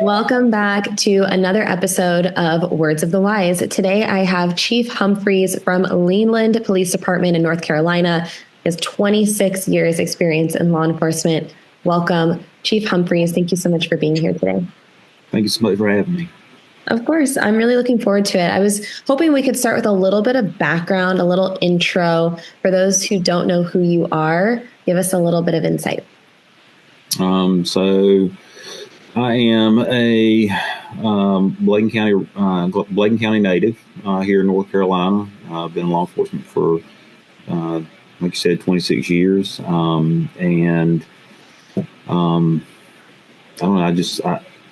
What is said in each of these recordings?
Welcome back to another episode of Words of the Wise. Today I have Chief Humphries from Leland Police Department in North Carolina. He has 26 years experience in law enforcement. Welcome, Chief Humphries. Thank you so much for being here today. Thank you so much for having me. Of course. I'm really looking forward to it. I was hoping we could start with a little bit of background, a little intro. For those who don't know who you are, give us a little bit of insight. So I am a Bladen County native here in North Carolina. I've been in law enforcement for, like you said, 26 years. And I don't know.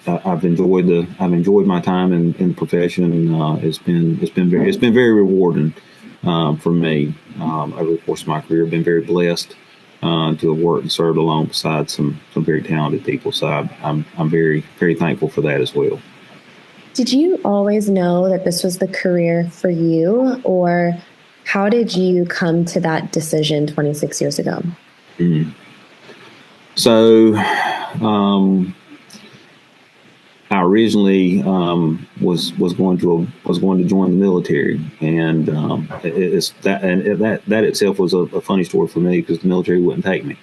I've enjoyed my time in the profession, and it's been very rewarding for me over the course of my career. I've been very blessed to have worked and served alongside some very talented people. So I'm very, very thankful for that as well. Did you always know that this was the career for you, or how did you come to that decision 26 years ago? Mm-hmm. So I originally was going to join the military, and that itself was a funny story for me because the military wouldn't take me.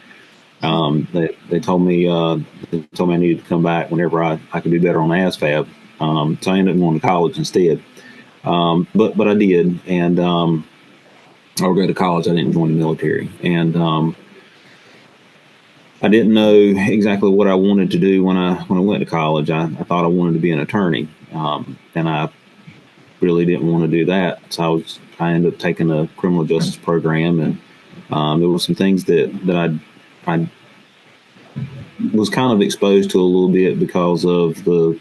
They told me I needed to come back whenever I could do better on ASVAB. So I ended up going to college instead. But I did, and I would go to college. I didn't join the military, and I didn't know exactly what I wanted to do when I went to college. I thought I wanted to be an attorney, and I really didn't want to do that. So I ended up taking a criminal justice program, and there were some things that I was kind of exposed to a little bit because of the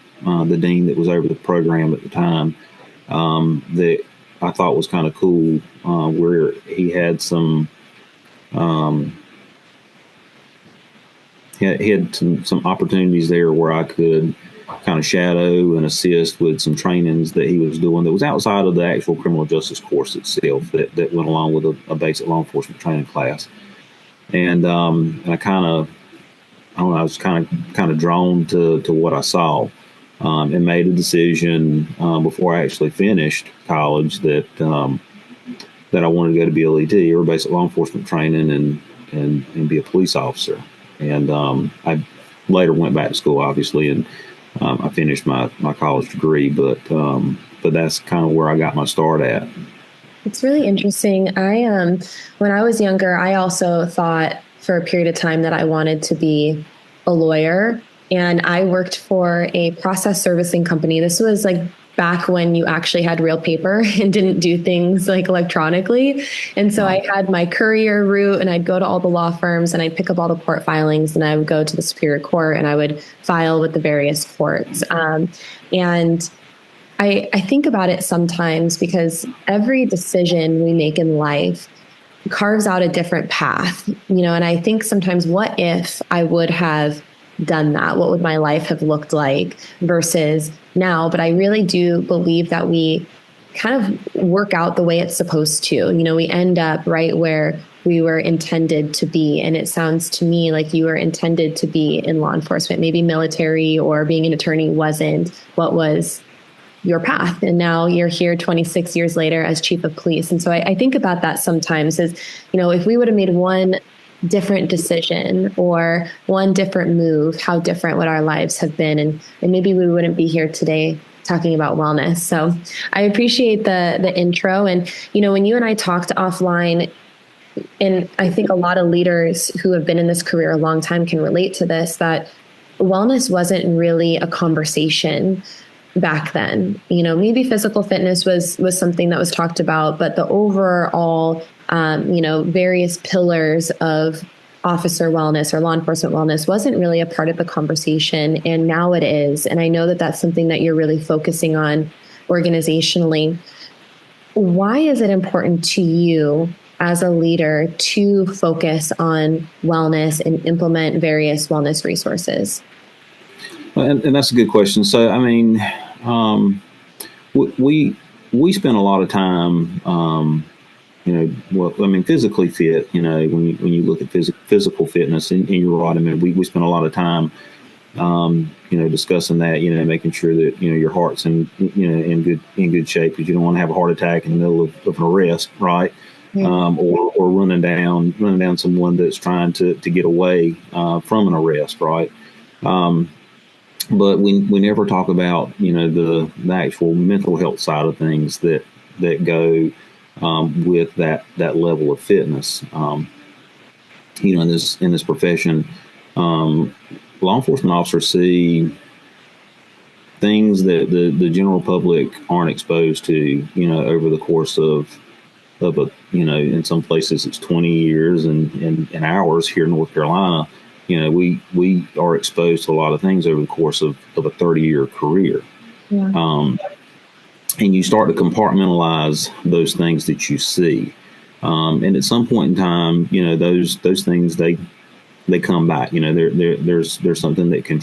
dean that was over the program at the time that I thought was kind of cool, where he had some. He had some opportunities there where I could kind of shadow and assist with some trainings that he was doing that was outside of the actual criminal justice course itself that went along with a basic law enforcement training class. And I kind of, I don't know, I was kind of drawn to what I saw, and made a decision before I actually finished college that I wanted to go to BLET, or basic law enforcement training, and be a police officer. And I later went back to school, obviously, and I finished my college degree. But that's kind of where I got my start at. It's really interesting. When I was younger, I also thought for a period of time that I wanted to be a lawyer. And I worked for a process servicing company. This was like back when you actually had real paper and didn't do things like electronically. And so I had my courier route, and I'd go to all the law firms and I'd pick up all the court filings, and I would go to the Superior Court and I would file with the various courts. And I think about it sometimes because every decision we make in life carves out a different path, and I think sometimes, what if I would have done that? What would my life have looked like versus now? But I really do believe that we kind of work out the way it's supposed to. We end up right where we were intended to be. And it sounds to me like you were intended to be in law enforcement. Maybe military or being an attorney wasn't what was your path. And now you're here 26 years later as chief of police. And so I think about that sometimes as, if we would have made one different decision or one different move, how different would our lives have been? And maybe we wouldn't be here today talking about wellness. So I appreciate the intro. And, when you and I talked offline, and I think a lot of leaders who have been in this career a long time can relate to this, that wellness wasn't really a conversation back then. Maybe physical fitness was something that was talked about, but the overall various pillars of officer wellness or law enforcement wellness wasn't really a part of the conversation. And now it is. And I know that that's something that you're really focusing on organizationally. Why is it important to you as a leader to focus on wellness and implement various wellness resources? And that's a good question. So, I mean, we spend a lot of time, physically fit, when you look at physical fitness, and you're right. I mean, we spend a lot of time discussing that, making sure that, your heart's in good shape, because you don't want to have a heart attack in the middle of an arrest, right? Yeah. Or running down someone that's trying to get away from an arrest, right? But we never talk about, the actual mental health side of things that go with that level of fitness. In this profession, law enforcement officers see things that the general public aren't exposed to, over the course of in some places it's 20 years, and in ours here in North Carolina, we are exposed to a lot of things over the course of a 30-year career. Yeah. And you start to compartmentalize those things that you see. And at some point in time, those things, they come back. There's something that can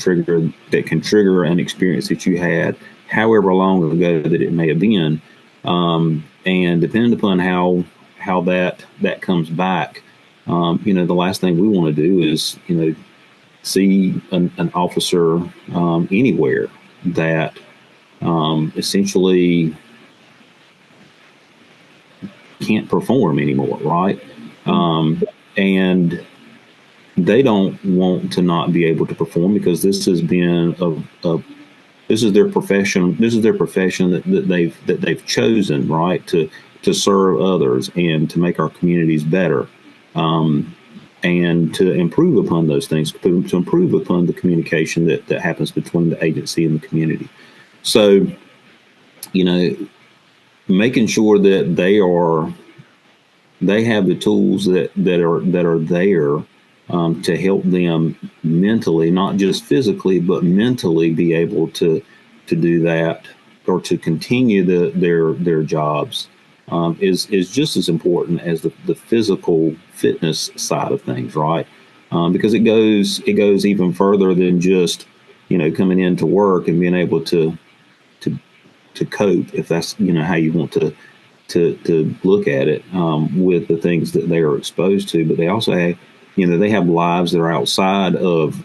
trigger an experience that you had, however long ago that it may have been. And depending upon how that comes back, the last thing we want to do is, see an officer anywhere that essentially can't perform anymore, right? And they don't want to not be able to perform, because this has been this is their profession. This is their profession that they've chosen, right, to serve others and to make our communities better, and to improve upon those things, to improve upon the communication that happens between the agency and the community. So, making sure that they have the tools that are there to help them mentally, not just physically, but mentally be able to do that, or to continue their jobs, is just as important as the physical fitness side of things, right? Because it goes even further than just coming into work and being able to cope, if that's how you want to look at it, with the things that they are exposed to. But they also have they have lives that are outside of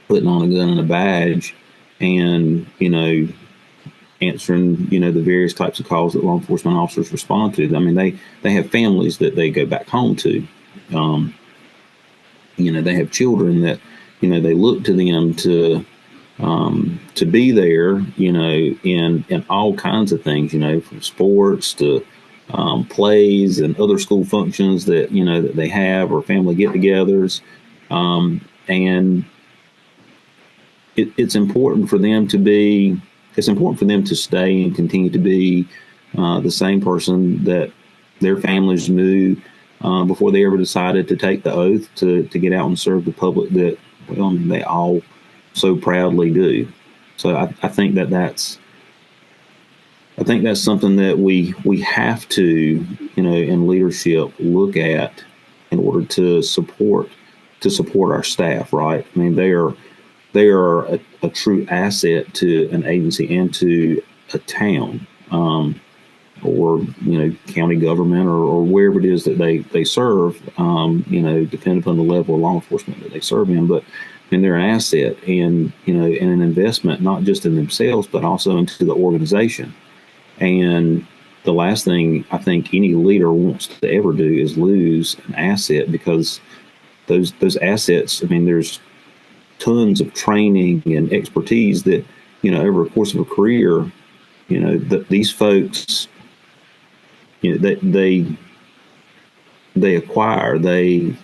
putting on a gun and a badge, and answering the various types of calls that law enforcement officers respond to. I mean, they have families that they go back home to. They have children that they look to them to be there, in all kinds of things, from sports to plays and other school functions that that they have, or family get-togethers, and it's important for them to be. It's important for them to stay and continue to be the same person that their families knew before they ever decided to take the oath to get out and serve the public that, well, they all so proudly do. So I think that's something that we have to, in leadership, look at in order to support our staff, right? I mean, they are a true asset to an agency and to a town, or county government, or wherever it is that they serve, depending upon the level of law enforcement that they serve in. But they're an asset, and and an investment, not just in themselves but also into the organization. And the last thing I think any leader wants to ever do is lose an asset, because those assets, I mean, there's tons of training and expertise that over the course of a career, these folks, they acquire. They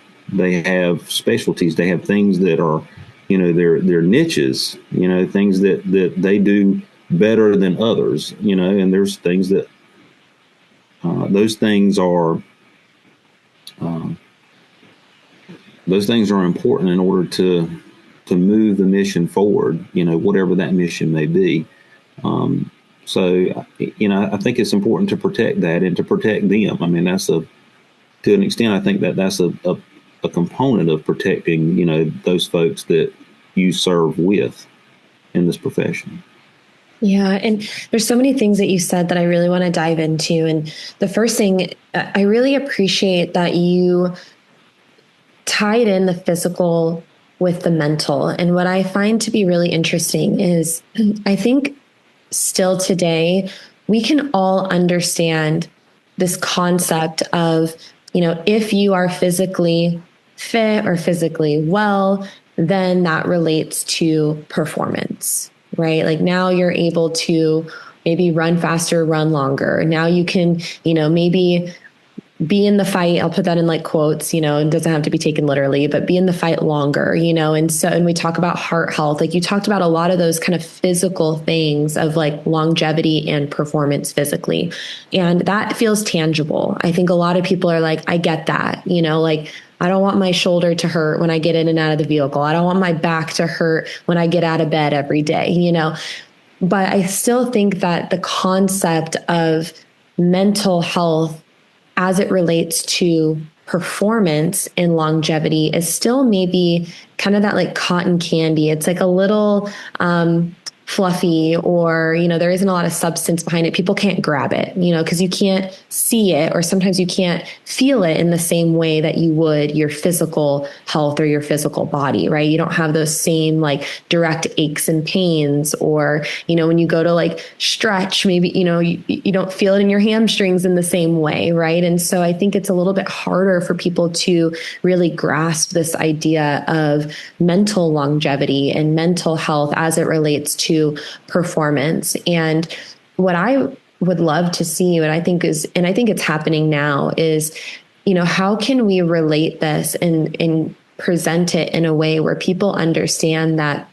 have specialties. They have things that are, their niches. Things that they do better than others. And there's things that those things are important in order to move the mission forward. Whatever that mission may be. So I think it's important to protect that and to protect them. I mean, to an extent, I think that's a component of protecting, those folks that you serve with in this profession. Yeah. And there's so many things that you said that I really want to dive into. And the first thing, I really appreciate that you tied in the physical with the mental. And what I find to be really interesting is I think still today, we can all understand this concept of, if you are physically fit or physically well, then that relates to performance, right? Like now you're able to maybe run faster, run longer. Now you can, maybe be in the fight. I'll put that in like quotes, it doesn't have to be taken literally, but be in the fight longer, and we talk about heart health. Like you talked about a lot of those kind of physical things of like longevity and performance physically. And that feels tangible. I think a lot of people are like, I get that, like I don't want my shoulder to hurt when I get in and out of the vehicle. I don't want my back to hurt when I get out of bed every day, but I still think that the concept of mental health as it relates to performance and longevity is still maybe kind of that like cotton candy. It's like a little fluffy, or there isn't a lot of substance behind it. People can't grab it, because you can't see it, or sometimes you can't feel it in the same way that you would your physical health or your physical body, right? You don't have those same like direct aches and pains, or when you go to like stretch, maybe you don't feel it in your hamstrings in the same way, right? And so I think it's a little bit harder for people to really grasp this idea of mental longevity and mental health as it relates to performance. And what I would love to see, what I think is, and I think it's happening now, is, how can we relate this and present it in a way where people understand that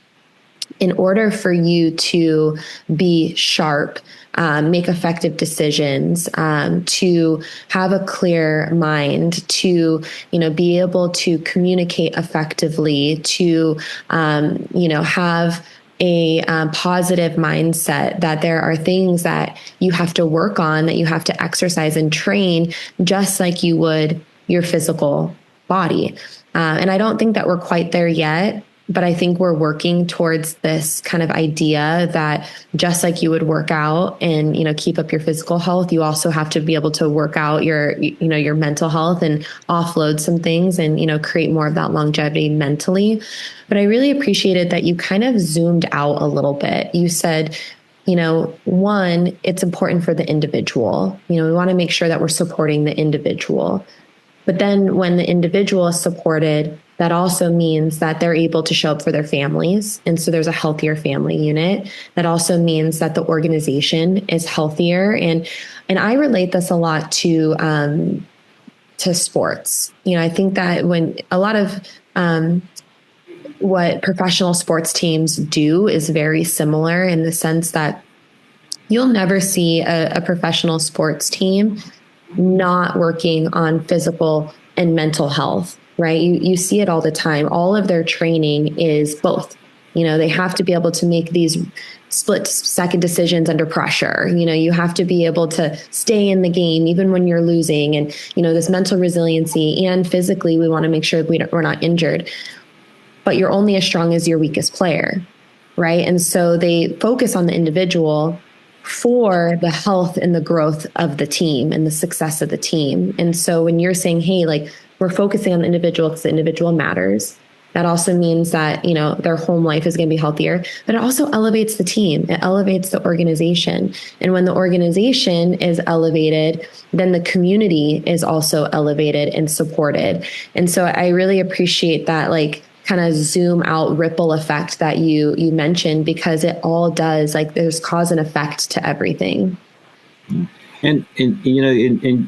in order for you to be sharp, make effective decisions, to have a clear mind, to be able to communicate effectively, to have a positive mindset, that there are things that you have to work on, that you have to exercise and train, just like you would your physical body. And I don't think that we're quite there yet. But I think we're working towards this kind of idea that just like you would work out and, keep up your physical health, you also have to be able to work out your mental health and offload some things and, create more of that longevity mentally. But I really appreciated that you kind of zoomed out a little bit. You said, one, it's important for the individual. We want to make sure that we're supporting the individual. But then when the individual is supported, that also means that they're able to show up for their families. And so there's a healthier family unit. That also means that the organization is healthier. And I relate this a lot to sports. I think that when a lot of what professional sports teams do is very similar in the sense that you'll never see a professional sports team not working on physical and mental health, right? You see it all the time. All of their training is both. They have to be able to make these split second decisions under pressure. You have to be able to stay in the game even when you're losing, and this mental resiliency, and physically we want to make sure we're not injured. But you're only as strong as your weakest player, right? And so they focus on the individual for the health and the growth of the team and the success of the team. And so when you're saying, hey, like we're focusing on the individual because the individual matters, that also means that, their home life is going to be healthier, but it also elevates the team. It elevates the organization. And when the organization is elevated, then the community is also elevated and supported. And so I really appreciate that, like, kind of zoom out ripple effect that you mentioned, because it all does, like, there's cause and effect to everything. And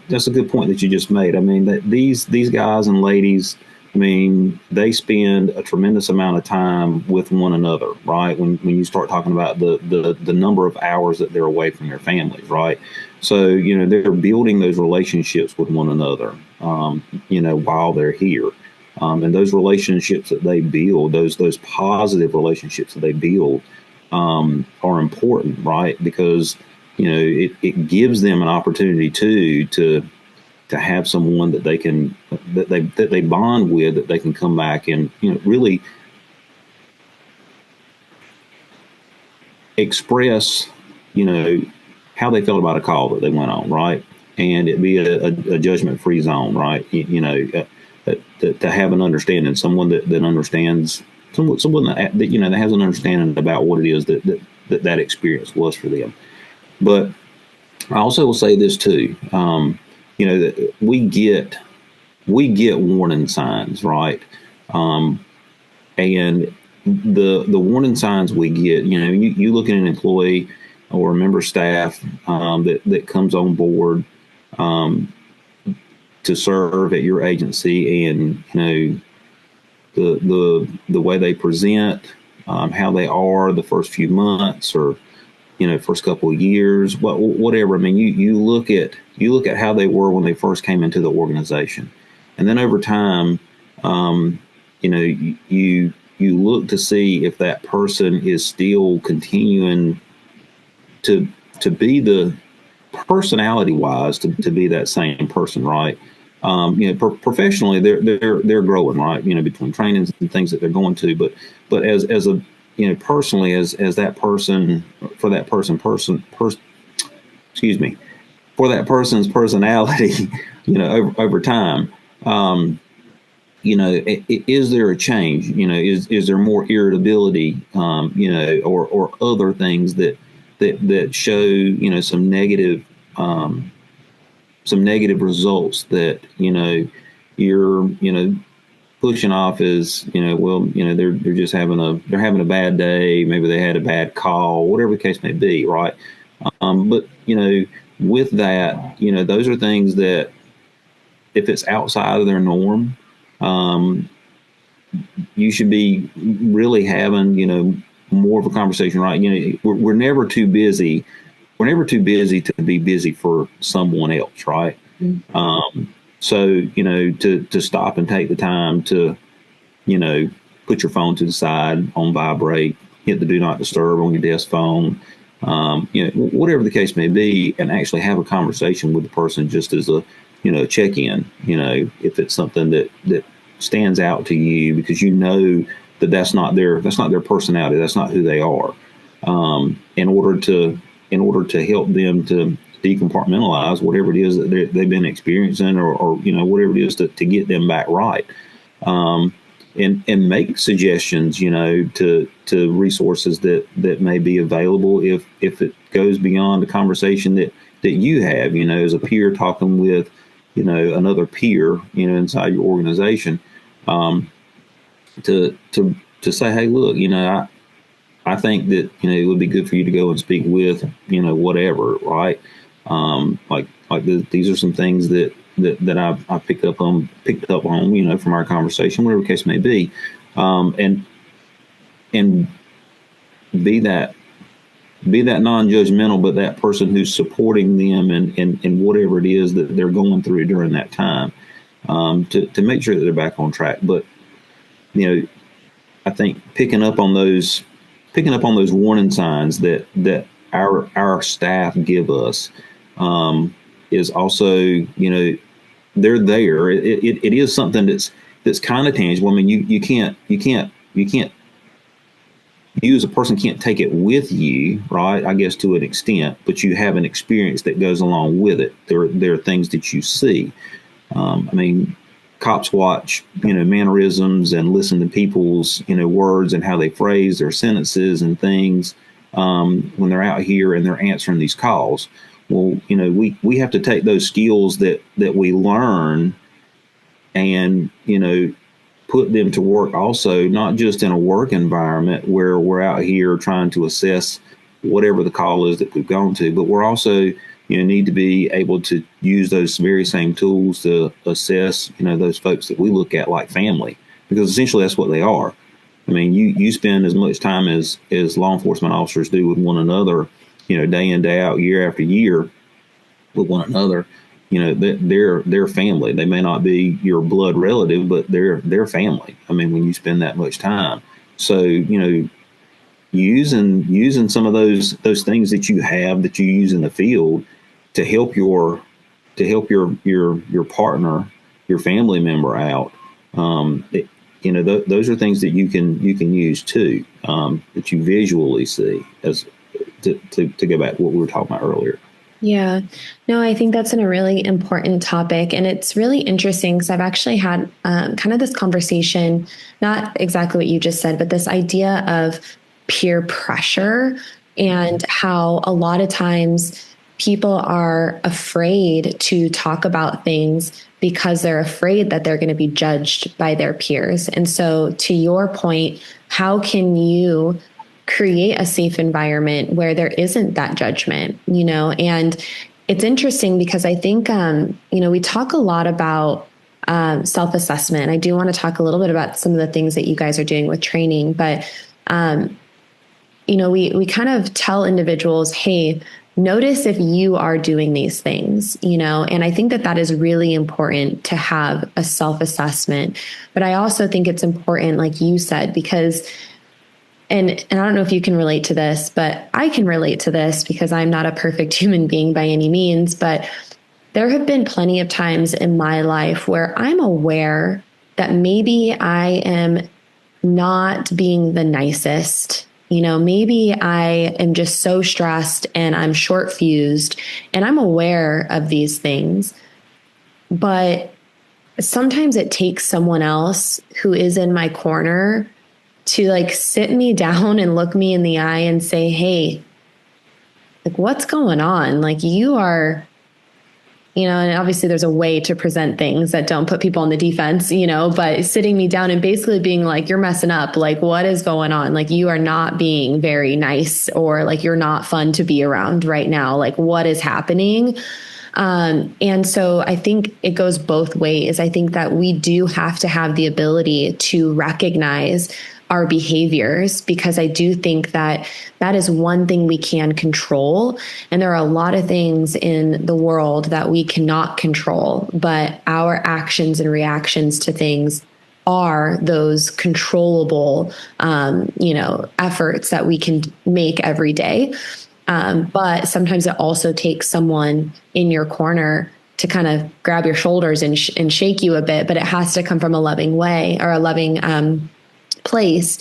that's a good point that you just made. I mean, that these guys and ladies, I mean, they spend a tremendous amount of time with one another, right? When you start talking about the number of hours that they're away from their families, right? So, they're building those relationships with one another, while they're here. And those relationships that they build, those positive relationships that they build, are important, right? Because, it gives them an opportunity to have someone that they bond with, that they can come back and, really express, how they felt about a call that they went on, right? And it be a judgment-free zone, right? To have an understanding, someone that understands someone that that has an understanding about what it is that experience was for them. But I also will say this too. That we get warning signs, right? And the warning signs we get, you look at an employee or a member of staff that comes on board to serve at your agency, and the way they present, how they are the first few months, or first couple of years, whatever. I mean, you look at how they were when they first came into the organization, and then over time, you look to see if that person is still continuing to be the personality wise to be that same person, right? Professionally, they're growing, right? Between trainings and things that they're going to, but as a personally, as that person, for that excuse me, for that person's personality, over time, is there a change? Is there more irritability? Or other things that show some negative results that you're pushing off as they're just having a bad day, maybe they had a bad call, whatever the case may be, right? But with that, those are things that if it's outside of their norm, you should be really having more of a conversation, right? We're never too busy. We're never too busy to be busy for someone else, right? Mm-hmm. So, to stop and take the time to, put your phone to the side on vibrate, hit the do not disturb on your desk phone, whatever the case may be, and actually have a conversation with the person just as a, check-in, if it's something that stands out to you, because that's not their personality, that's not who they are. In order to help them to decompartmentalize whatever it is that they've been experiencing, or whatever it is to get them back right, and make suggestions, to resources that may be available if it goes beyond the conversation that you have, as a peer talking with another peer inside your organization, to say, hey, look, I think that it would be good for you to go and speak with whatever, right? These are some things that I picked up on from our conversation, whatever the case may be, and be that non-judgmental, but that person who's supporting them in whatever it is that they're going through during that time, to make sure that they're back on track. But I think picking up on those warning signs that our staff give us, is also, they're there. It is something that's kind of tangible. I mean, you can't use, a person can't take it with you, right? I guess to an extent, but you have an experience that goes along with it. There are things that you see. I mean, cops watch, mannerisms and listen to people's, words and how they phrase their sentences and things, when they're out here and they're answering these calls. Well, we have to take those skills that we learn and, put them to work also, not just in a work environment where we're out here trying to assess whatever the call is that we've gone to, but we're also, need to be able to use those very same tools to assess, those folks that we look at like family, because essentially that's what they are. I mean, you spend as much time as law enforcement officers do with one another, day in, day out, year after year with one another. They're family. They may not be your blood relative, but they're family. I mean, when you spend that much time, so using some of those things that you have that you use in the field to help your partner, your family member out. Those are things that you can use too, that you visually see, as to go back to what we were talking about earlier. Yeah. No, I think that's a really important topic. And it's really interesting because I've actually had kind of this conversation, not exactly what you just said, but this idea of peer pressure and how a lot of times people are afraid to talk about things because they're afraid that they're going to be judged by their peers. And so, to your point, how can you create a safe environment where there isn't that judgment, and it's interesting because I think, we talk a lot about self-assessment. I do want to talk a little bit about some of the things that you guys are doing with training, but, we kind of tell individuals, hey, notice if you are doing these things, and I think that that is really important to have a self-assessment. But I also think it's important, like you said, because and I don't know if you can relate to this, but I can relate to this because I'm not a perfect human being by any means. But there have been plenty of times in my life where I'm aware that maybe I am not being the nicest. Maybe I am just so stressed and I'm short fused, and I'm aware of these things. But sometimes it takes someone else who is in my corner to like sit me down and look me in the eye and say, hey, like, what's going on? Like, you are, and obviously there's a way to present things that don't put people on the defense, but sitting me down and basically being like, you're messing up. Like, what is going on? Like, you are not being very nice, or like, you're not fun to be around right now. Like, what is happening? And so I think it goes both ways. I think that we do have to have the ability to recognize our behaviors, because I do think that that is one thing we can control. And there are a lot of things in the world that we cannot control, but our actions and reactions to things are those controllable, efforts that we can make every day. But sometimes it also takes someone in your corner to kind of grab your shoulders and shake you a bit, but it has to come from a loving way, or a loving place.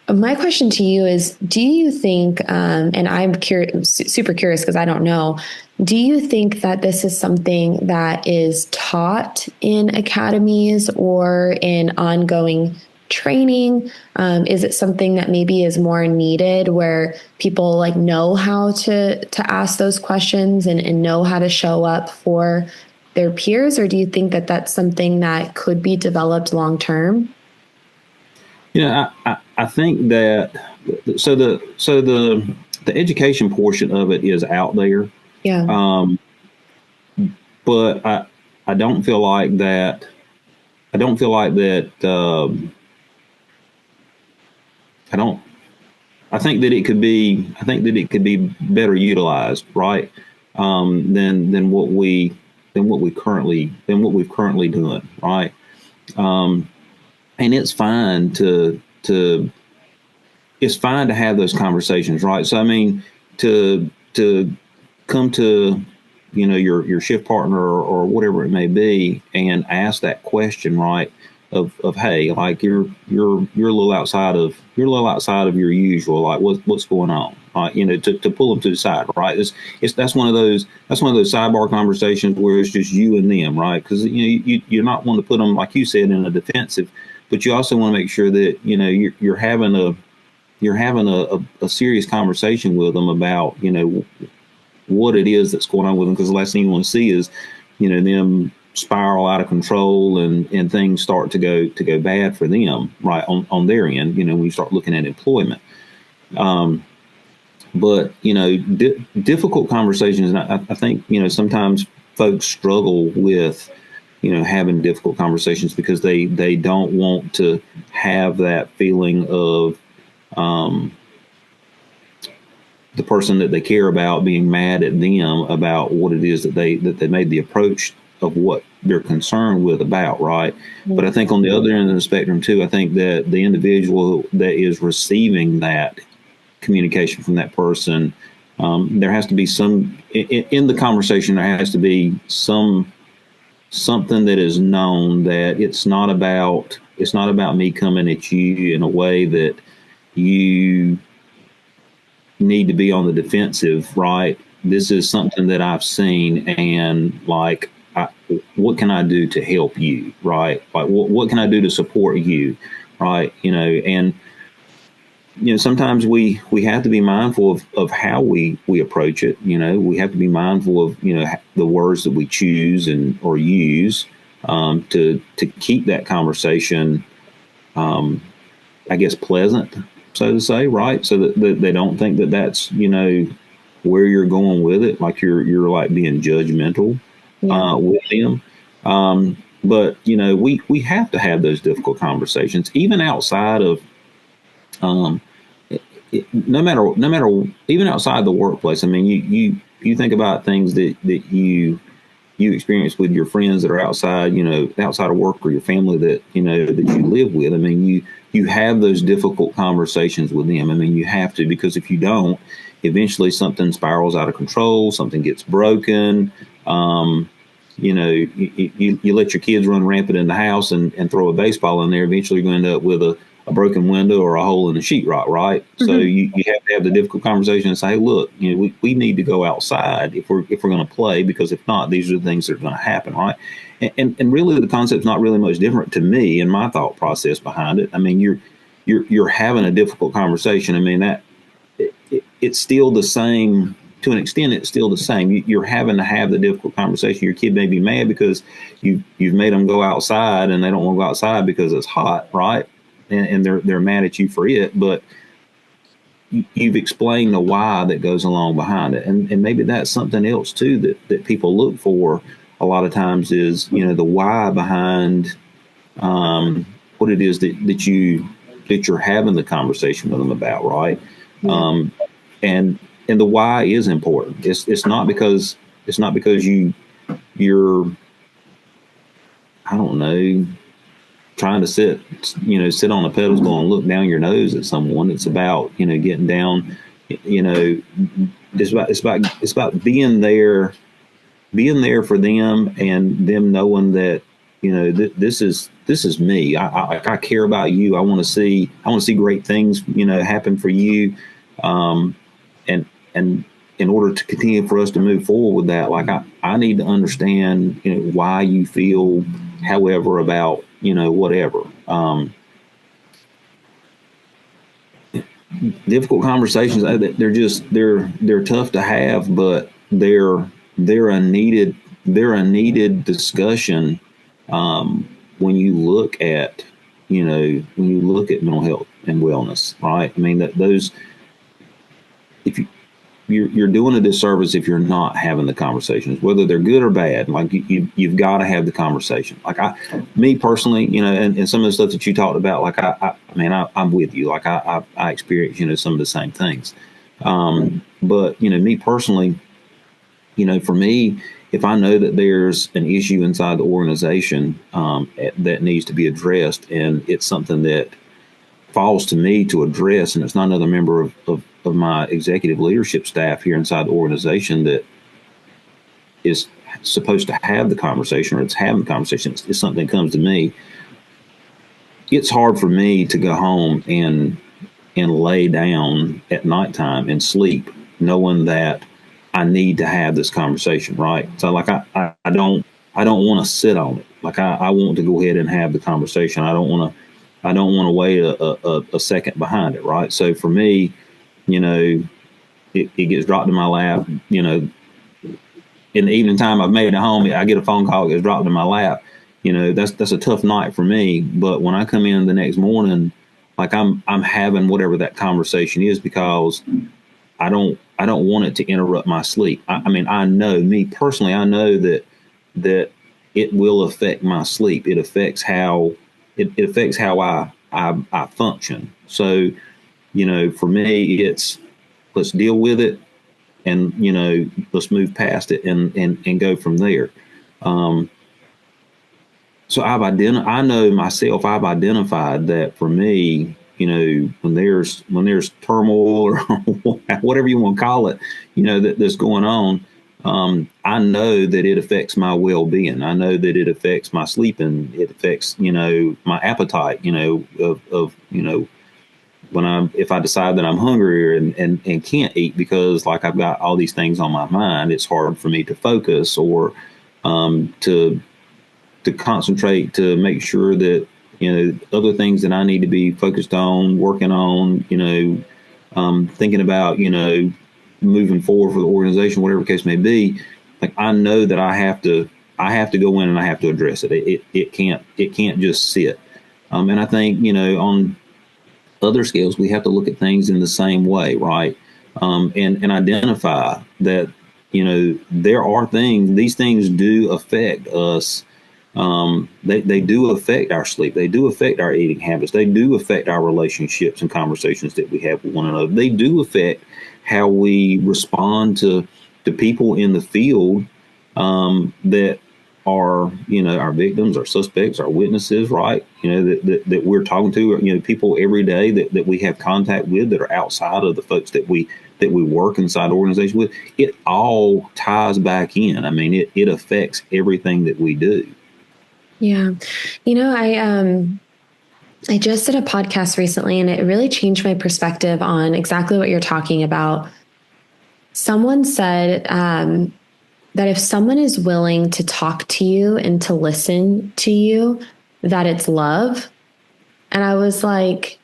My question to you is, do you think, and I'm super curious because I don't know, do you think that this is something that is taught in academies or in ongoing training? Is it something that maybe is more needed, where people like know how to ask those questions and know how to show up for their peers? Or do you think that that's something that could be developed long term? I think that the education portion of it is out there, Yeah. but I don't feel like that. I don't feel like that. I don't. I think that it could be. I think that it could be better utilized, right? Than what we currently than what we've currently done, right? And it's fine to have those conversations, right? So I mean, to come to your shift partner, or whatever it may be, and ask that question, right? Of hey, like you're a little outside of your usual, like what's going on, to pull them to the side, right? It's that's one of those sidebar conversations where it's just you and them, right? Because you're not wanting to put them, like you said, in a defensive, but you also want to make sure that you're having a serious conversation with them about what it is that's going on with them, because the last thing you want to see is them spiral out of control, and things start to go bad for them, right, on their end, when you start looking at employment. But difficult conversations, and I think sometimes folks struggle with having difficult conversations because they don't want to have that feeling of the person that they care about being mad at them about what it is that they made the approach of what they're concerned with about, right? Mm-hmm. But I think on the other end of the spectrum too, I think that the individual that is receiving that communication from that person, there has to be some in the conversation. There has to be something that is known, that it's not about me coming at you in a way that you need to be on the defensive, right? this is something that I've seen, and like, what can I do to help you, right? Like, what can I do to support you, right? And sometimes we have to be mindful of how we approach it. We have to be mindful of the words that we choose and or use to keep that conversation, I guess, pleasant, so to say, right? So that they don't think that that's where you're going with it, like you're like being judgmental with them. But we have to have those difficult conversations, even outside of um, no matter even outside the workplace. I mean, you think about things that you experience with your friends that are outside of work, or your family that that you live with. I mean, you have those difficult conversations with them. I mean, you have to, because if you don't, eventually something spirals out of control, something gets broken. You let your kids run rampant in the house and throw a baseball in there. Eventually, you're going to end up with a broken window or a hole in the sheetrock, right? Mm-hmm. So you have to have the difficult conversation and say, hey, look, we need to go outside if we're going to play, because if not, these are the things that are going to happen, right? And really, the concept's not really much different to me and my thought process behind it. I mean, you're having a difficult conversation. I mean, that it's still the same. To an extent, it's still the same. You're having to have the difficult conversation. Your kid may be mad because you've made them go outside, and they don't want to go outside because it's hot, right? And they're mad at you for it, but you've explained the why that goes along behind it, and maybe that's something else too that people look for a lot of times is the why behind what it is that you're having the conversation with them about, right? Yeah. And the why is important. It's not because you're I don't know, trying to sit on the pedals going look down your nose at someone. It's about getting down. It's about being there for them, and them knowing that this is me. I care about you. I want to see great things happen for you. And in order to continue for us to move forward with that, like I need to understand why you feel however about whatever. Difficult conversations, they're tough to have, but they're a needed discussion when you look at mental health and wellness, right? I mean, that those, if you're doing a disservice if you're not having the conversations, whether they're good or bad. Like you've got to have the conversation. Like me personally, and some of the stuff that you talked about, like I'm with you. Like I experience some of the same things. But me personally, for me, if I know that there's an issue inside the organization that needs to be addressed, and it's something that falls to me to address, and it's not another member of my executive leadership staff here inside the organization that is supposed to have the conversation, or it's having the conversation, it's something that comes to me, it's hard for me to go home and lay down at nighttime and sleep knowing that I need to have this conversation, right? So like I don't want to sit on it. Like I want to go ahead and have the conversation. I don't want to wait a second behind it, right? So for me, it gets dropped in my lap. In the evening time, I've made it home. I get a phone call, it gets dropped in my lap. That's a tough night for me. But when I come in the next morning, like I'm having whatever that conversation is, because I don't want it to interrupt my sleep. I mean, I know, me personally, I know that it will affect my sleep. It affects how I function. So, for me, it's let's deal with it, and let's move past it and go from there. So I know myself. I've identified that for me, when there's turmoil or whatever you want to call it, that's going on. I know that it affects my well-being. I know that it affects my sleeping. It affects, my appetite, of if I decide that I'm hungry and can't eat because like I've got all these things on my mind, it's hard for me to focus or to concentrate to make sure that other things that I need to be focused on, working on, thinking about, moving forward for the organization, whatever the case may be. Like I know that I have to go in and I have to address it. It can't just sit. And I think on other scales we have to look at things in the same way, right? And identify that there are things. These things do affect us. They do affect our sleep. They do affect our eating habits. They do affect our relationships and conversations that we have with one another. They do affect how we respond to people in the field that are our victims, our suspects, our witnesses, right? That we're talking to, people every day that we have contact with that are outside of the folks that we work inside the organization with. It all ties back in. I mean, it affects everything that we do. Yeah. I just did a podcast recently and it really changed my perspective on exactly what you're talking about. Someone said that if someone is willing to talk to you and to listen to you, that it's love. And I was like,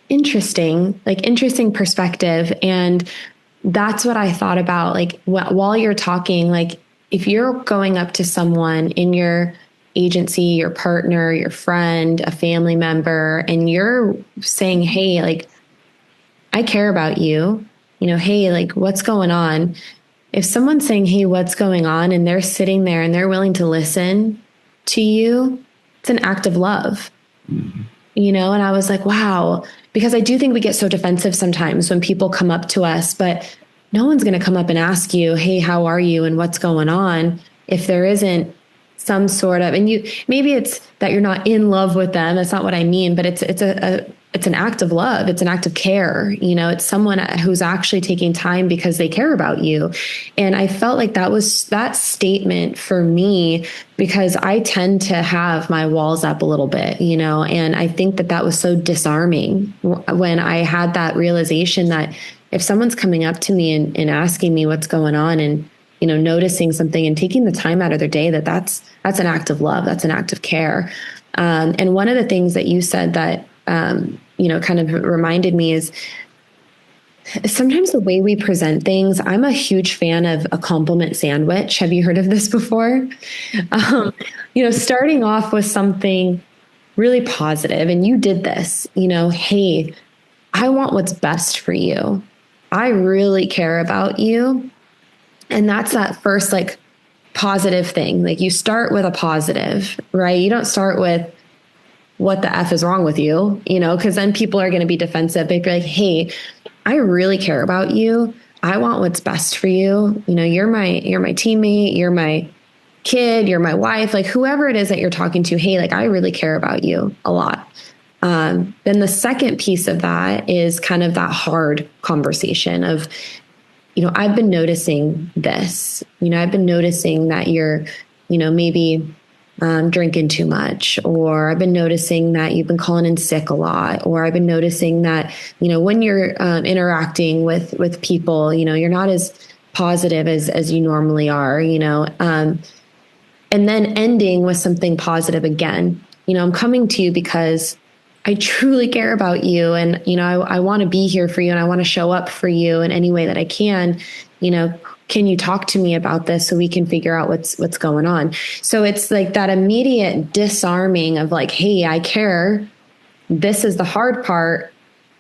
interesting perspective. And that's what I thought about. Like while you're talking, like if you're going up to someone in your agency, your partner, your friend, a family member, and you're saying, hey, like, I care about you, hey, like, what's going on? If someone's saying, hey, what's going on? And they're sitting there and they're willing to listen to you, it's an act of love, mm-hmm. And I was like, wow, because I do think we get so defensive sometimes when people come up to us, but no one's going to come up and ask you, hey, how are you? And what's going on? If there isn't some sort of, and maybe it's that you're not in love with them. That's not what I mean, but it's an act of love. It's an act of care. It's someone who's actually taking time because they care about you. And I felt like that statement for me, because I tend to have my walls up a little bit, and I think that was so disarming when I had that realization that if someone's coming up to me and asking me what's going on and, noticing something and taking the time out of their day, that's an act of love. That's an act of care. And one of the things that you said that, kind of reminded me is sometimes the way we present things. I'm a huge fan of a compliment sandwich. Have you heard of this before? Starting off with something really positive, and you did this, hey, I want what's best for you. I really care about you. And that's that first like positive thing. Like you start with a positive, right? You don't start with what the F is wrong with you, because then people are going to be defensive. They'd be like, hey, I really care about you. I want what's best for you. You're my teammate, you're my kid, you're my wife, like whoever it is that you're talking to. Hey, like I really care about you a lot. Then the second piece of that is kind of that hard conversation of, I've been noticing this, I've been noticing that you're, maybe drinking too much, or I've been noticing that you've been calling in sick a lot, or I've been noticing that, when you're interacting with people, you're not as positive as you normally are, and then ending with something positive again. I'm coming to you because I truly care about you. And, I want to be here for you and I want to show up for you in any way that I can. Can you talk to me about this so we can figure out what's going on? So it's like that immediate disarming of like, hey, I care. This is the hard part.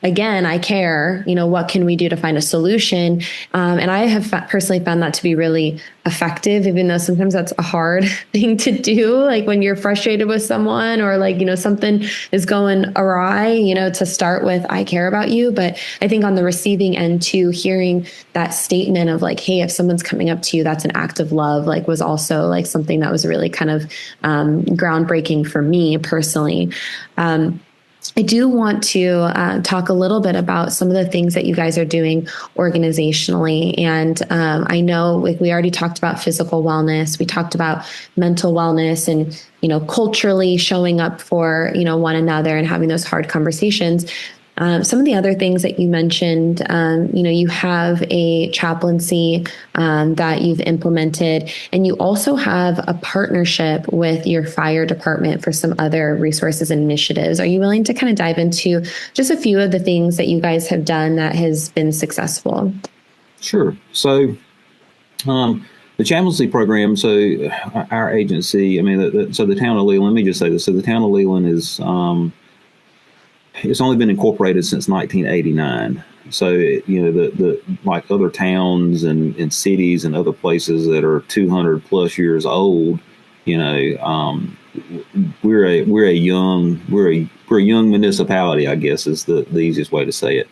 Again, I care, what can we do to find a solution? And I have personally found that to be really effective, even though sometimes that's a hard thing to do. Like when you're frustrated with someone or like, something is going awry, to start with, I care about you. But I think on the receiving end too, hearing that statement of like, hey, if someone's coming up to you, that's an act of love, like was also like something that was really kind of groundbreaking for me personally. I do want to talk a little bit about some of the things that you guys are doing organizationally. And I know like we already talked about physical wellness. We talked about mental wellness and, culturally showing up for, one another and having those hard conversations. Some of the other things that you mentioned, you have a chaplaincy that you've implemented, and you also have a partnership with your fire department for some other resources and initiatives. Are you willing to kind of dive into just a few of the things that you guys have done that has been successful? Sure. So, the chaplaincy program, so our agency, I mean, so the town of Leland, let me just say this. So the town of Leland is, it's only been incorporated since 1989. So, the like other towns and cities and other places that are 200 plus years old, we're a young municipality, I guess is the easiest way to say it.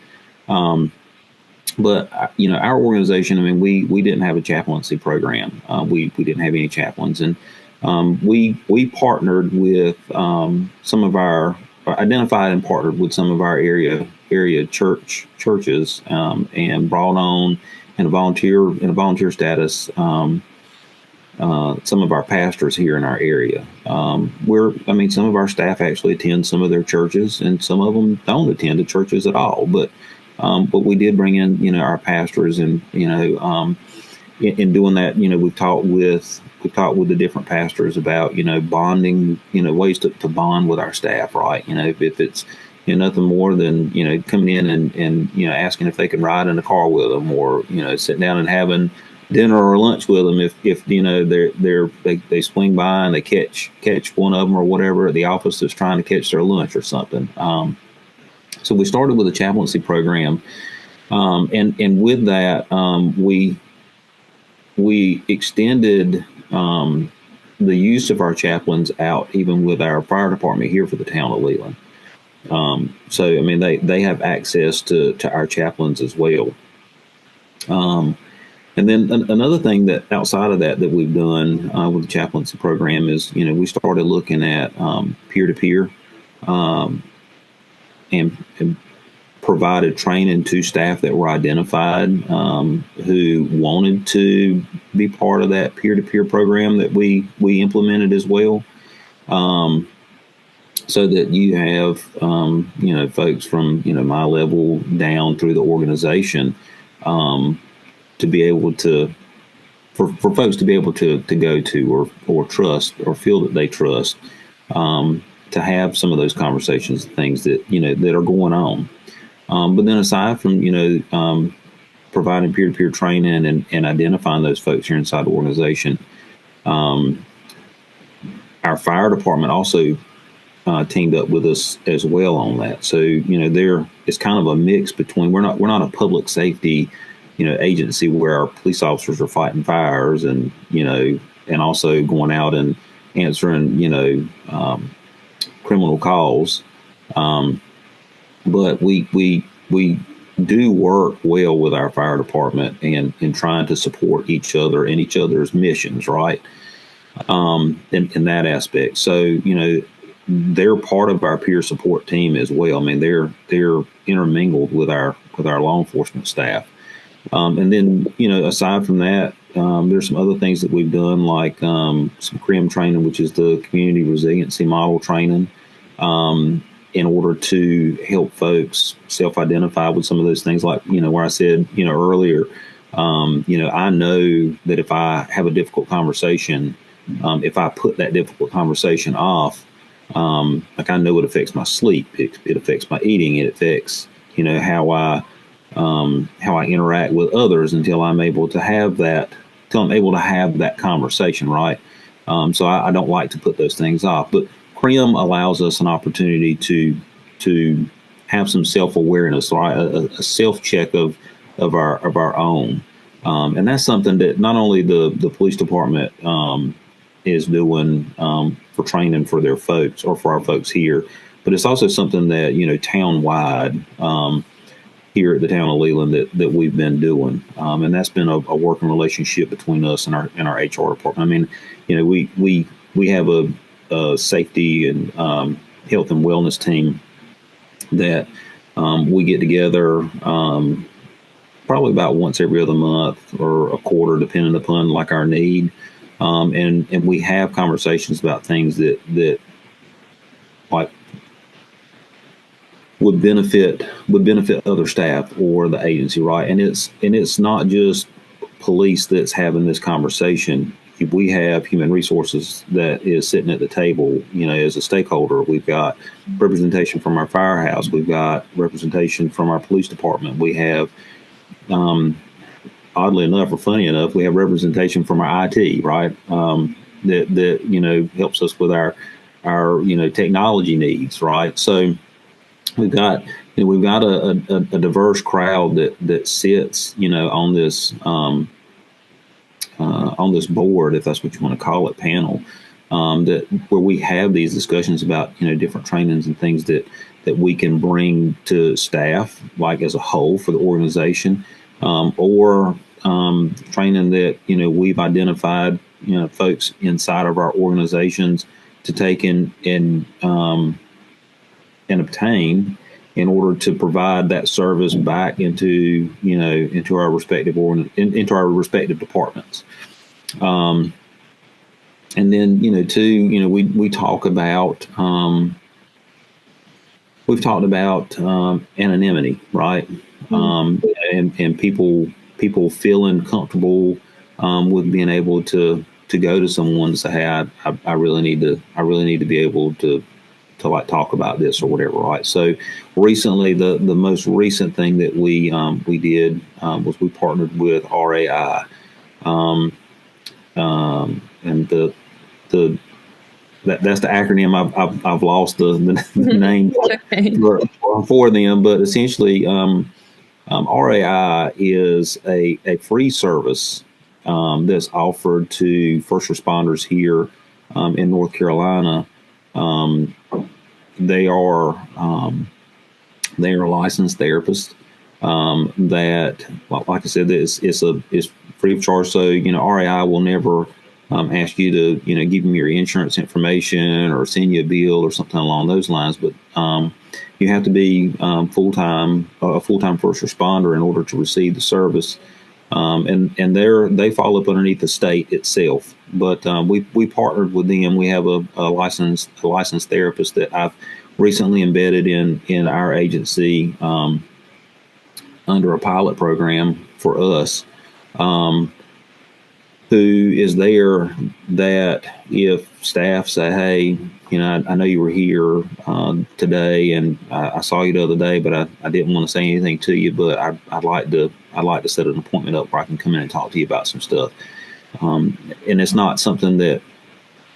But our organization, I mean, we didn't have a chaplaincy program. We didn't have any chaplains, and we partnered with some of our identified and partnered with some of our area churches and brought on in a volunteer status some of our pastors here in our area. Some of our staff actually attend some of their churches, and some of them don't attend the churches at all. But we did bring in, our pastors, and in doing that, we've talked with the different pastors about, bonding, ways to bond with our staff, right? If it's nothing more than coming in and asking if they can ride in the car with them, or sitting down and having dinner or lunch with them. If they swing by and they catch one of them or whatever at the office that's trying to catch their lunch or something. So we started with a chaplaincy program, and with that, we extended the use of our chaplains out even with our fire department here for the town of Leland. So I mean, they have access to our chaplains as well. And then another thing that outside of that we've done with the chaplaincy program is, we started looking at peer-to-peer. And provided training to staff that were identified who wanted to be part of that peer-to-peer program that we implemented as well. So that you have, folks from, my level down through the organization to be able to, for folks to be able to go to or trust or feel that they trust, to have some of those conversations, things that that are going on. But then aside from providing peer-to-peer training and identifying those folks here inside the organization, our fire department also teamed up with us as well on that. So it's kind of a mix between we're not a public safety agency where our police officers are fighting fires and also going out and answering criminal calls, but we do work well with our fire department and in trying to support each other and each other's missions, right? In that aspect. So they're part of our peer support team as well. I mean, they're intermingled with our law enforcement staff. And then aside from that, there's some other things that we've done, like some CRIM training, which is the community resiliency model training, in order to help folks self-identify with some of those things, like where I said earlier, I know that if I have a difficult conversation, if I put that difficult conversation off, like I know it affects my sleep, it affects my eating, it affects how I interact with others until I'm able to have that conversation, right? So I don't like to put those things off, but CRIM allows us an opportunity to have some self-awareness, right? A self-check of our own, and that's something that not only the police department is doing for training for their folks or for our folks here, but it's also something that town-wide here at the town of Leland that we've been doing, and that's been a working relationship between us and our HR department. I mean, we have a safety and health and wellness team that we get together probably about once every other month or a quarter, depending upon like our need, and we have conversations about things that like would benefit other staff or the agency, right? And it's not just police that's having this conversation. We have human resources that is sitting at the table, as a stakeholder. We've got representation from our firehouse. We've got representation from our police department. We have, oddly enough or funny enough, we have representation from our IT, right? That helps us with our technology needs, right? So we've got a diverse crowd that sits on this board, if that's what you want to call it, panel, that where we have these discussions about different trainings and things that we can bring to staff, like as a whole for the organization, or training that we've identified folks inside of our organizations to take and obtain in order to provide that service back into our respective into our respective departments. And then too, we talk about we've talked about anonymity, right? And people feeling comfortable with being able to go to someone to say, hey, I really need to be able to like talk about this or whatever, right? So recently, the most recent thing that we did was we partnered with RAI, and that's the acronym. I've lost the name for them, but essentially, RAI is a free service that's offered to first responders here in North Carolina. They are licensed therapists that, like I said, it's free of charge. So RAI will never ask you to give them your insurance information or send you a bill or something along those lines. But you have to be a full time first responder in order to receive the service. And they fall up underneath the state itself. But we partnered with them. We have a licensed therapist that I've recently embedded in our agency under a pilot program for us, who is there that if staff say, hey, I know you were here today, and I saw you the other day, but I didn't want to say anything to you, but I'd like to set an appointment up where I can come in and talk to you about some stuff. And it's not something that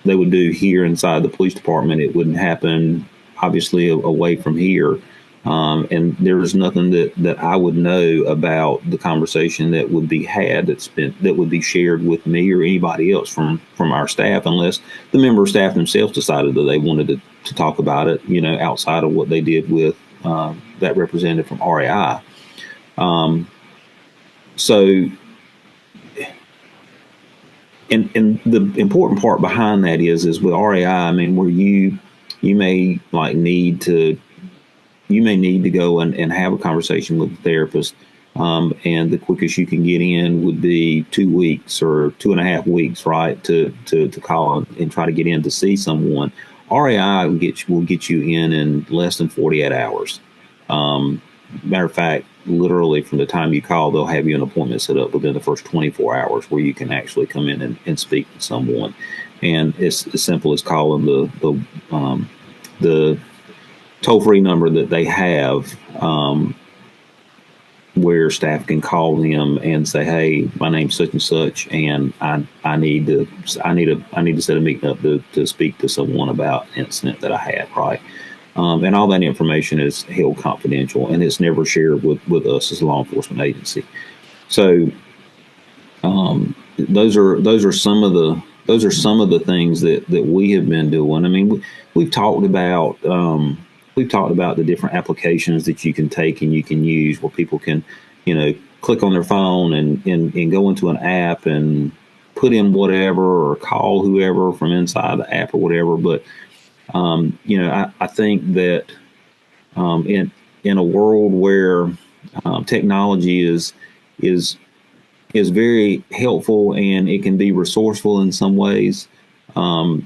they would do here inside the police department. It wouldn't happen, obviously, away from here. And there's nothing that I would know about the conversation that would be had that would be shared with me or anybody else from our staff, unless the member of staff themselves decided that they wanted to talk about it, outside of what they did with that representative from RAI. So, and the important part behind that is with RAI, I mean, where you may need to go and have a conversation with the therapist, and the quickest you can get in would be 2 weeks or 2.5 weeks, right, to call and try to get in to see someone. RAI will get you in less than 48 hours. Matter of fact, literally from the time you call, they'll have you an appointment set up within the first 24 hours where you can actually come in and speak to someone. And it's as simple as calling the toll-free number that they have, where staff can call them and say, hey, my name's such and such, and I need to set a meeting up to speak to someone about an incident that I had, right? And all that information is held confidential, and it's never shared with us as a law enforcement agency. So those are some of the things that we have been doing. I mean, we've talked about the different applications that you can take and you can use, where people can, click on their phone and go into an app and put in whatever or call whoever from inside the app or whatever. But I think that in a world where technology is very helpful and it can be resourceful in some ways, I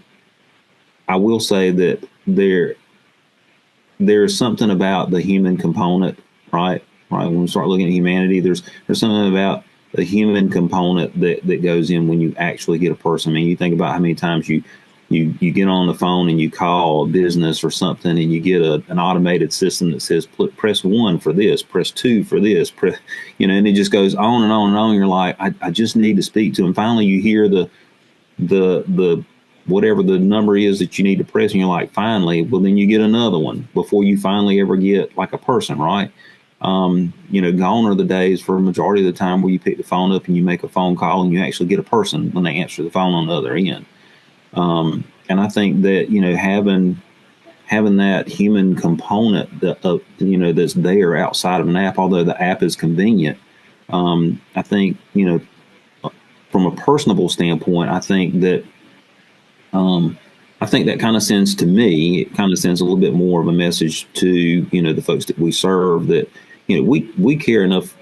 will say that there's something about the human component, right? Right. When we start looking at humanity, there's something about the human component that goes in when you actually get a person. I mean, you think about how many times you get on the phone and you call a business or something, and you get an automated system that says press 1 for this, press 2 for this, press, and it just goes on and on and on. You're like, I just need to speak to him. Finally, you hear the whatever the number is that you need to press, and you're like, finally. Well, then you get another one before you finally ever get like a person, right? Gone are the days for a majority of the time where you pick the phone up and you make a phone call and you actually get a person when they answer the phone on the other end. And I think that, having that human component that's there outside of an app, although the app is convenient, I think, from a personable standpoint, I think that kind of sends to me, it kind of sends a little bit more of a message to, the folks that we serve, that, we care enough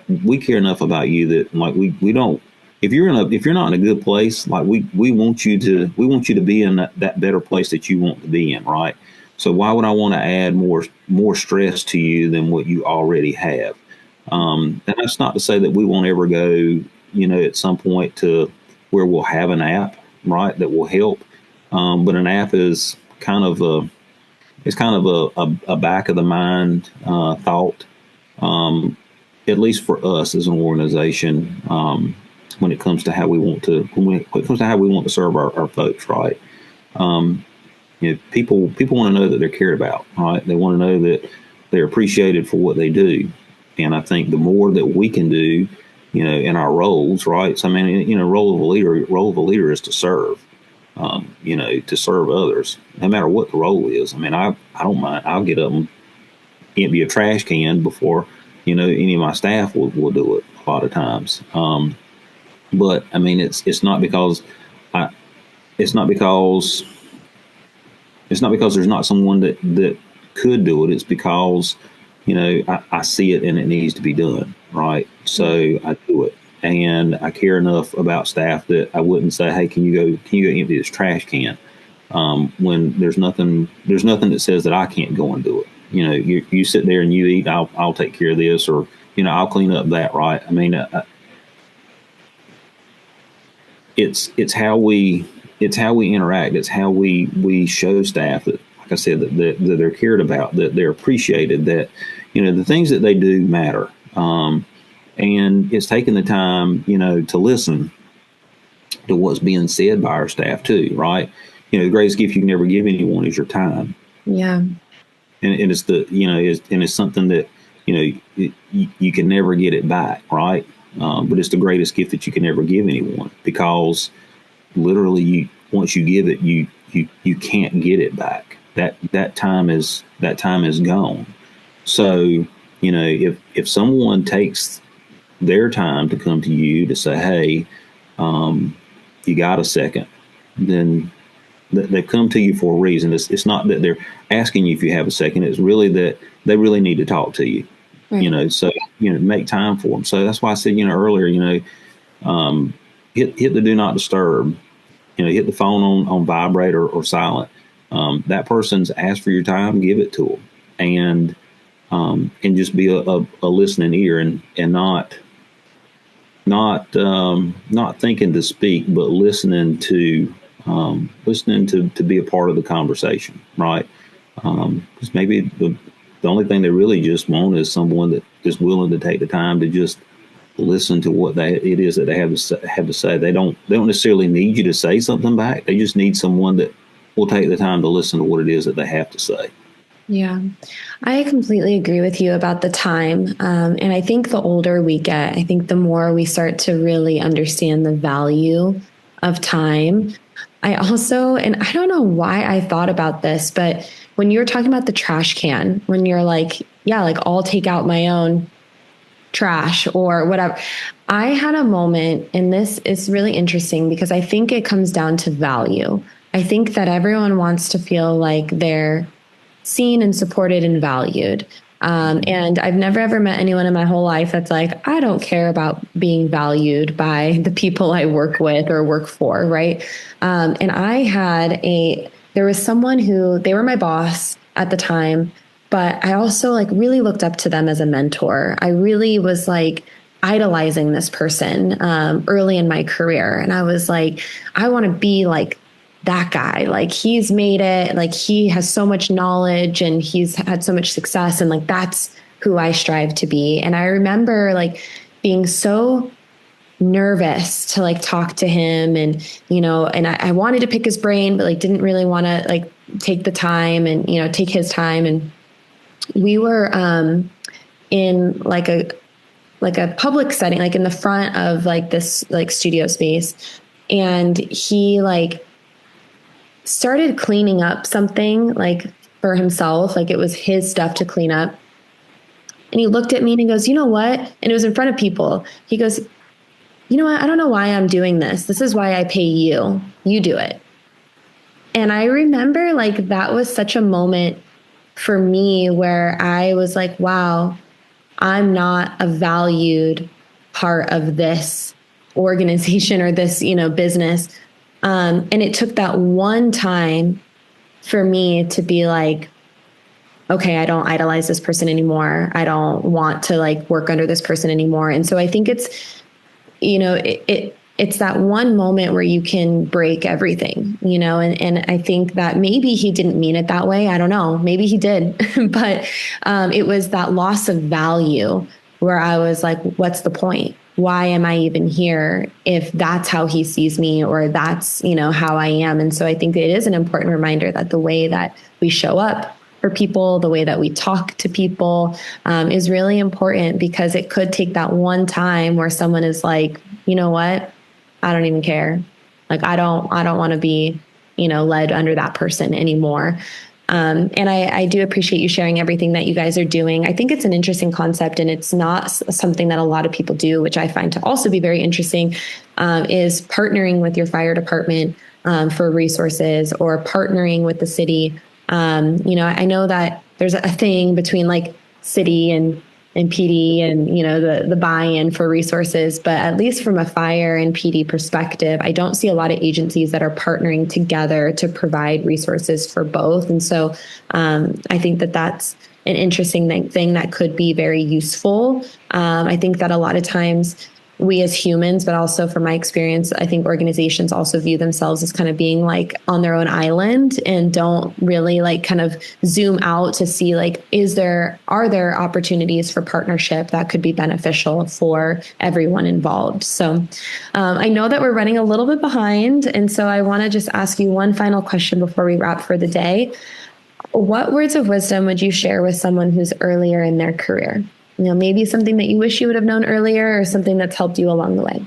about you that, like, we don't, if you're not in a good place, like, we want you to be in that better place that you want to be in. Right. So why would I want to add more stress to you than what you already have? And that's not to say that we won't ever go, at some point to where we'll have an app, right, that will help. But an app is kind of a back of the mind thought, at least for us as an organization, when it comes to how we want to serve our folks, right? People want to know that they're cared about, right? They want to know that they're appreciated for what they do, and I think the more that we can do, in our roles, right? So I mean, role of a leader is to serve. To serve others, no matter what the role is. I mean, I don't mind. I'll get up and empty a trash can before, any of my staff will do it a lot of times. But I mean, it's not because it's not because there's not someone that could do it. It's because, I see it and it needs to be done. Right. So I do it. And I care enough about staff that I wouldn't say, "Hey, can you go empty this trash can?" When there's nothing that says that I can't go and do it. You sit there and you eat. I'll take care of this, or I'll clean up that. Right? I mean, it's how we interact. It's how we show staff that, like I said, that they're cared about, that they're appreciated, that the things that they do matter. And it's taking the time, to listen to what's being said by our staff too, right? The greatest gift you can ever give anyone is your time. Yeah. And it's it's something that, you can never get it back, right? But it's the greatest gift that you can ever give anyone, because literally once you give it, you can't get it back. That time is gone. So, if someone takes their time to come to you to say, "Hey, you got a second," then they've come to you for a reason. It's not that they're asking you if you have a second. It's really that they really need to talk to you. Right. So make time for them. So that's why I said earlier, hit the do not disturb. Hit the phone on vibrate or silent. That person's asked for your time, give it to them, and just be a listening ear, and not thinking to speak, but listening to be a part of the conversation, right? Because maybe the only thing they really just want is someone that is willing to take the time to just listen to what it is that they have to say. They don't necessarily need you to say something back. They just need someone that will take the time to listen to what it is that they have to say. Yeah, I completely agree with you about the time. And I think the older we get, I think the more we start to really understand the value of time. I also, and I don't know why I thought about this, but when you were talking about the trash can, when you're like, yeah, like I'll take out my own trash or whatever. I had a moment, and this is really interesting because I think it comes down to value. I think that everyone wants to feel like they're seen and supported and valued. And I've never ever met anyone in my whole life that's like, I don't care about being valued by the people I work with or work for, right? And there was someone who, they were my boss at the time, but I also like really looked up to them as a mentor. I really was like idolizing this person early in my career. And I was like, I want to be like that guy. Like he's made it, like he has so much knowledge and he's had so much success. And like that's who I strive to be. And I remember like being so nervous to like talk to him and and I wanted to pick his brain but like didn't really want to like take the time and take his time. And we were in like a public setting, like in the front of like this like studio space, and he like started cleaning up something like for himself, like it was his stuff to clean up. And he looked at me and he goes, you know what? And it was in front of people. He goes, you know what? I don't know why I'm doing this. This is why I pay you. You do it. And I remember like that was such a moment for me where I was like, wow, I'm not a valued part of this organization or this, business. And it took that one time for me to be like, okay, I don't idolize this person anymore. I don't want to like work under this person anymore. And so I think it's, it's that one moment where you can break everything, and I think that maybe he didn't mean it that way. I don't know. Maybe he did, but it was that loss of value where I was like, what's the point? Why am I even here if that's how he sees me or that's, how I am? And so I think it is an important reminder that the way that we show up for people, the way that we talk to people is really important, because it could take that one time where someone is like, you know what? I don't even care. Like, I don't want to be, led under that person anymore. And I do appreciate you sharing everything that you guys are doing. I think it's an interesting concept, and it's not something that a lot of people do, which I find to also be very interesting, is partnering with your fire department for resources, or partnering with the city. I know that there's a thing between like city and PD and, the buy-in for resources, but at least from a fire and PD perspective, I don't see a lot of agencies that are partnering together to provide resources for both. And so I think that that's an interesting thing that could be very useful. I think that a lot of times we as humans, but also from my experience, I think organizations also view themselves as kind of being like on their own island and don't really like kind of zoom out to see like, are there opportunities for partnership that could be beneficial for everyone involved? So I know that we're running a little bit behind. And so I want to just ask you one final question before we wrap for the day. What words of wisdom would you share with someone who's earlier in their career? Maybe something that you wish you would have known earlier, or something that's helped you along the way.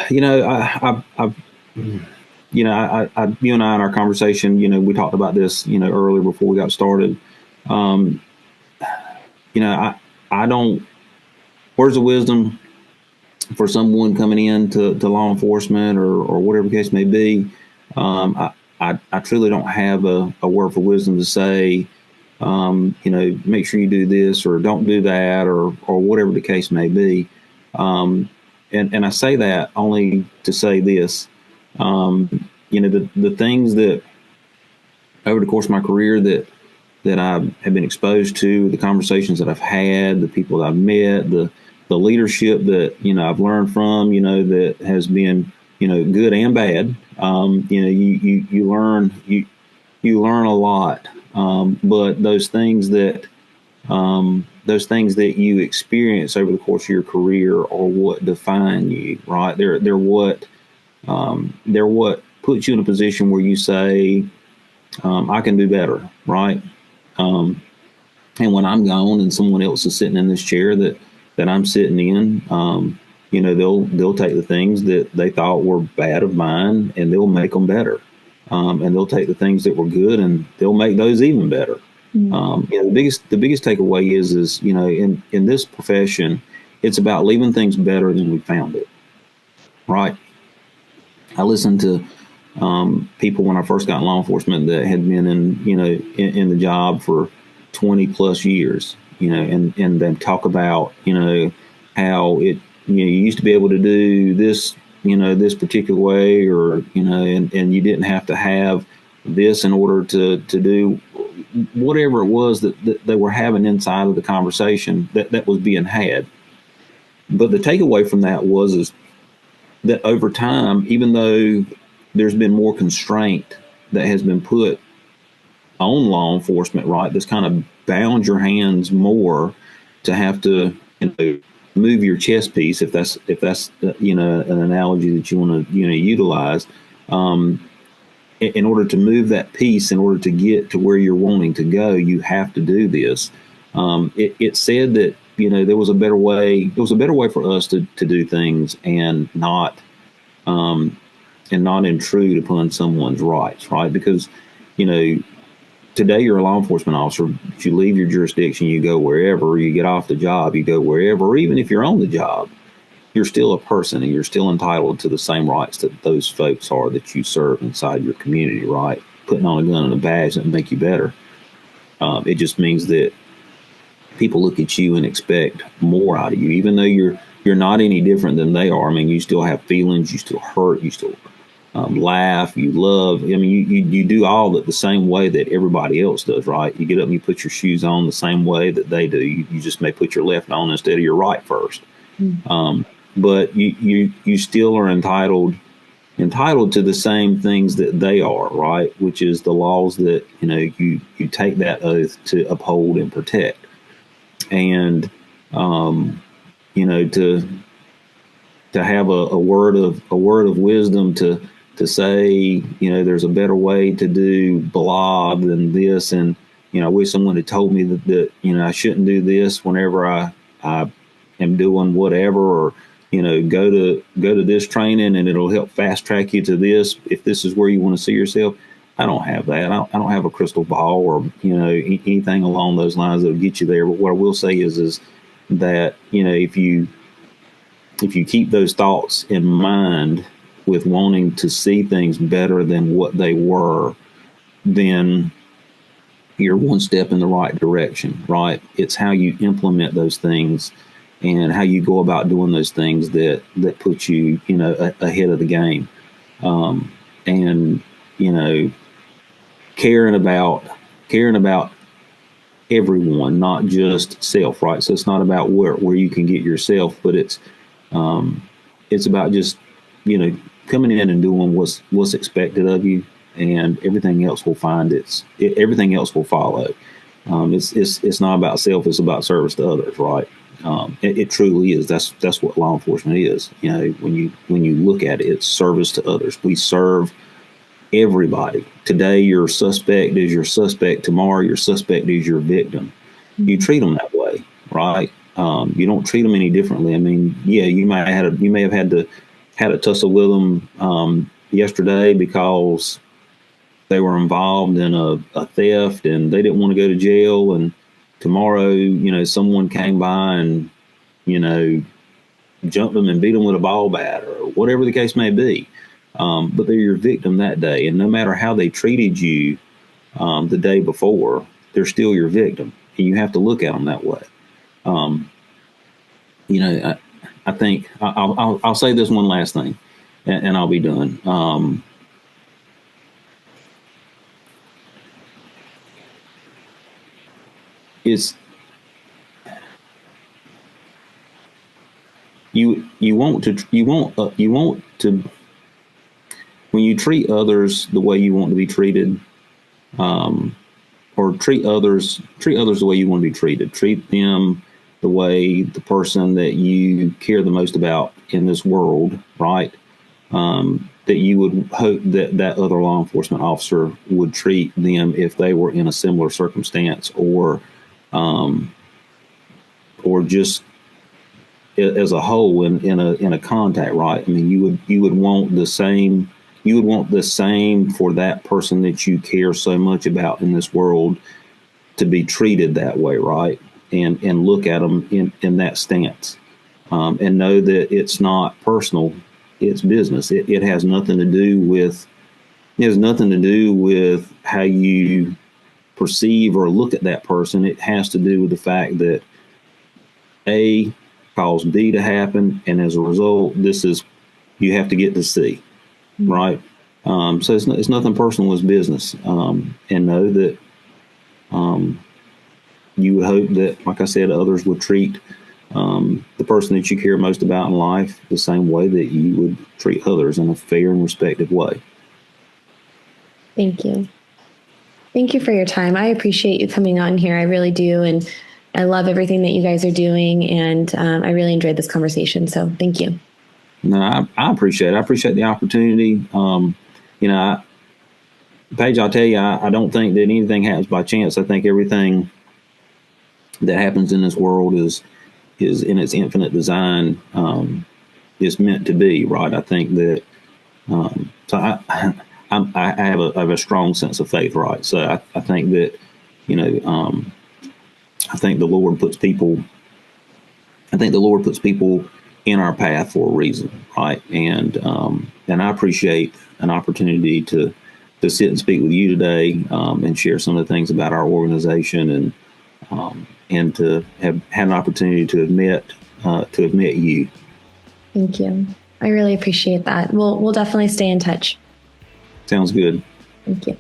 You and I in our conversation, we talked about this, earlier before we got started. I don't, words of wisdom for someone coming in to law enforcement or whatever the case may be. I truly don't have a word for wisdom to say, make sure you do this or don't do that or whatever the case may be. And I say that only to say this, the things that over the course of my career that I have been exposed to, the conversations that I've had, the people that I've met, the leadership that, I've learned from, that has been, good and bad. You learn a lot. But those things that you experience over the course of your career are what define you, right? They're what puts you in a position where you say, I can do better, right? And when I'm gone and someone else is sitting in this chair that I'm sitting in, they'll take the things that they thought were bad of mine and they'll make them better. And they'll take the things that were good and they'll make those even better. The biggest takeaway is in this profession, it's about leaving things better than we found it. Right. I listened to people when I first got in law enforcement that had been in the job for 20 plus years, and they talk about, how it, you used to be able to do this, this particular way, or, and you didn't have to have this in order to do whatever it was that they were having inside of the conversation that was being had. But the takeaway from that is that over time, even though there's been more constraint that has been put on law enforcement, right, that's kind of bound your hands more to have to, move your chess piece, if that's an analogy that you want to utilize. In order to move that piece, in order to get to where you're wanting to go, you have to do this. It said that there was a better way. There was a better way for us to do things and not intrude upon someone's rights, right? Because today you're a law enforcement officer. If you leave your jurisdiction, you go wherever. You get off the job, you go wherever. Or even if you're on the job, you're still a person and you're still entitled to the same rights that those folks are that you serve inside your community, right? Putting on a gun and a badge doesn't make you better. It just means that people look at you and expect more out of you, even though you're not any different than they are. I mean, you still have feelings, you still hurt, you still laugh, you love. I mean, you do all the same way that everybody else does, right? You get up and you put your shoes on the same way that they do. You just may put your left on instead of your right first. But you still are entitled to the same things that they are, right? Which is the laws that you take that oath to uphold and protect, and to have a word of wisdom to say there's a better way to do blah than this, and I wish someone had told me that I shouldn't do this whenever I am doing whatever, or go to this training and it'll help fast track you to this if this is where you want to see yourself. I don't have that. I don't have a crystal ball or anything along those lines that'll get you there. But what I will say is that if you keep those thoughts in mind with wanting to see things better than what they were, then you're one step in the right direction, right? It's how you implement those things and how you go about doing those things that put you, ahead of the game. And caring about everyone, not just self, right? So it's not about where you can get yourself, but it's about just, coming in and doing what's expected of you, and everything else will everything else will follow. It's not about self, it's about service to others, right? It truly is. That's what law enforcement is. When you look at it, it's service to others. We serve everybody. Today, your suspect is your suspect. Tomorrow, your suspect is your victim. You treat them that way, right? You don't treat them any differently. I mean, yeah, you may have had a tussle with them yesterday because they were involved in a theft and they didn't want to go to jail, and tomorrow, someone came by and, jumped them and beat them with a ball bat or whatever the case may be. But they're your victim that day. And no matter how they treated you the day before, they're still your victim. And you have to look at them that way. I think I'll say this one last thing and I'll be done. Is you want to when you treat others the way you want to be treated, or treat others the way you want to be treated. Treat them the way the person that you care the most about in this world, right? That you would hope that other law enforcement officer would treat them if they were in a similar circumstance, or just as a whole in a contact, right? I mean, you would want the same. You would want the same for that person that you care so much about in this world to be treated that way, right? And look at them in that stance, and know that it's not personal, it's business. It has nothing to do with how you perceive or look at that person. It has to do with the fact that A caused B to happen, and as a result, you have to get to C, right? So it's nothing personal, it's business. And know that you would hope that, like I said, others would treat the person that you care most about in life the same way that you would treat others, in a fair and respectful way. Thank you. Thank you for your time. I appreciate you coming on here. I really do. And I love everything that you guys are doing. And I really enjoyed this conversation. So thank you. No, I appreciate it. I appreciate the opportunity. Paige, I'll tell you, I don't think that anything happens by chance. I think everything that happens in this world is in its infinite design, is meant to be, right? I think that, so I have a strong sense of faith, right? So I think that, I think the Lord puts people, in our path for a reason, right? And I appreciate an opportunity to sit and speak with you today, and share some of the things about our organization, and to have had an opportunity to admit you. Thank you. I really appreciate that. We'll definitely stay in touch. Sounds good. Thank you.